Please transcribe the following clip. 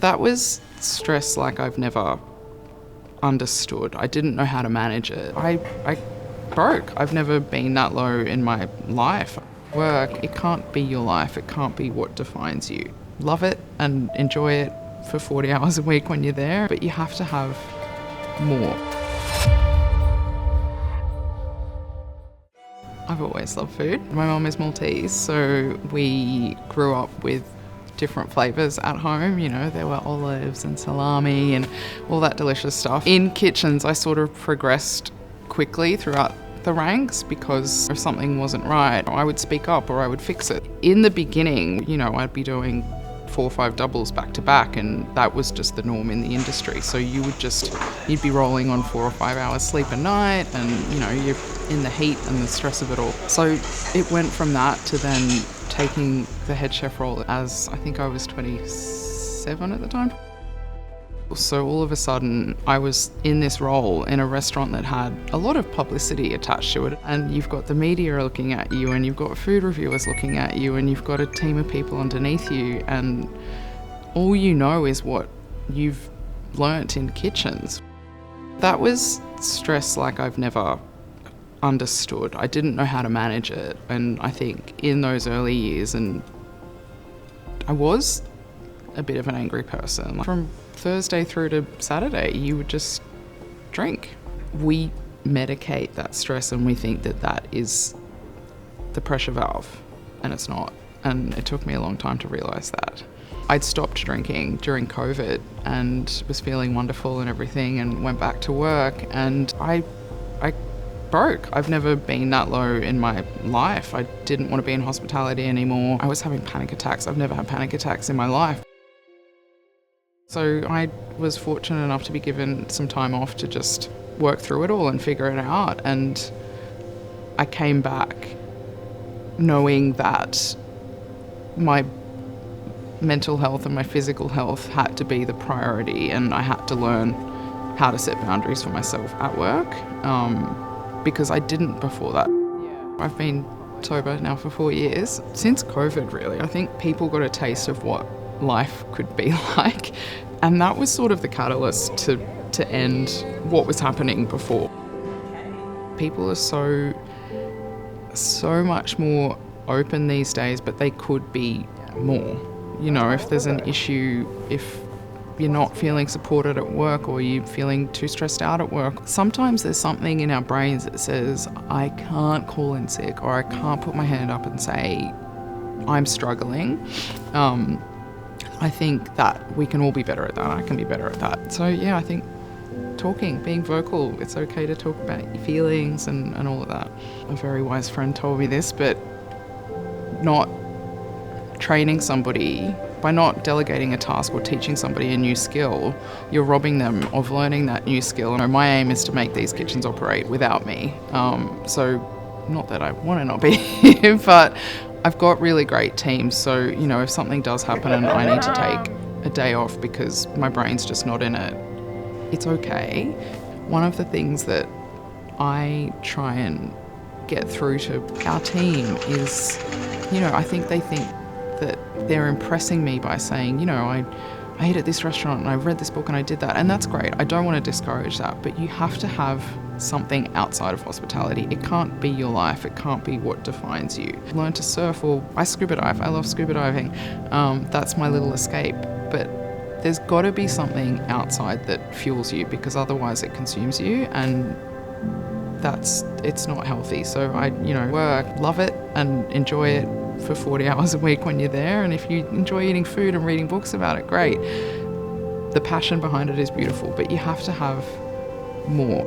That was stress like I've never understood. I didn't know how to manage it. I broke. I've never been that low in my life. Work, it can't be your life. It can't be what defines you. Love it and enjoy it for 40 hours a week when you're there, but you have to have more. I've always loved food. My mum is Maltese, so we grew up with different flavours at home. You know, there were olives and salami and all that delicious stuff. In kitchens, I sort of progressed quickly throughout the ranks because if something wasn't right, I would speak up or I would fix it. In the beginning, you know, I'd be doing 4 or 5 doubles back to back, and that was just the norm in the industry. So you'd be rolling on 4 or 5 hours sleep a night, and you know, you're in the heat and the stress of it all. So it went from that to then taking the head chef role as I think I was 27 at the time. So all of a sudden I was in this role in a restaurant that had a lot of publicity attached to it, and you've got the media looking at you, and you've got food reviewers looking at you, and you've got a team of people underneath you, and all you know is what you've learnt in kitchens. That was stress like I've never understood. I didn't know how to manage it, and I think in those early years, and I was a bit of an angry person. From Thursday through to Saturday, you would just drink. We medicate that stress and we think that that is the pressure valve, and it's not. And it took me a long time to realise that. I'd stopped drinking during COVID and was feeling wonderful and everything, and went back to work, and I broke. I've never been that low in my life. I didn't want to be in hospitality anymore. I was having panic attacks. I've never had panic attacks in my life. So I was fortunate enough to be given some time off to just work through it all and figure it out. And I came back knowing that my mental health and my physical health had to be the priority, and I had to learn how to set boundaries for myself at work, because I didn't before that. I've been sober now for 4 years. Since COVID, really, I think people got a taste of what life could be like, and that was sort of the catalyst to end what was happening before. People are so much more open these days, but they could be more. You know, if there's an issue, if you're not feeling supported at work, or you're feeling too stressed out at work, sometimes there's something in our brains that says, I can't call in sick, or I can't put my hand up and say, I'm struggling. I think that we can all be better at that. I can be better at that. So yeah, I think talking, being vocal, it's okay to talk about your feelings and all of that. A very wise friend told me this, but not training somebody, by not delegating a task or teaching somebody a new skill, you're robbing them of learning that new skill. And my aim is to make these kitchens operate without me. So not that I want to not be here, but I've got really great teams. So, you know, if something does happen and I need to take a day off because my brain's just not in it, it's okay. One of the things that I try and get through to our team is, you know, I think they think that they're impressing me by saying, you know, I ate at this restaurant and I read this book and I did that, and that's great. I don't want to discourage that, but you have to have something outside of hospitality. It can't be your life. It can't be what defines you. Learn to surf, or I scuba dive. I love scuba diving. That's my little escape. But there's got to be something outside that fuels you, because otherwise it consumes you, and it's not healthy. So I, you know, work, love it and enjoy it for 40 hours a week when you're there, and if you enjoy eating food and reading books about it, great. The passion behind it is beautiful, but you have to have more.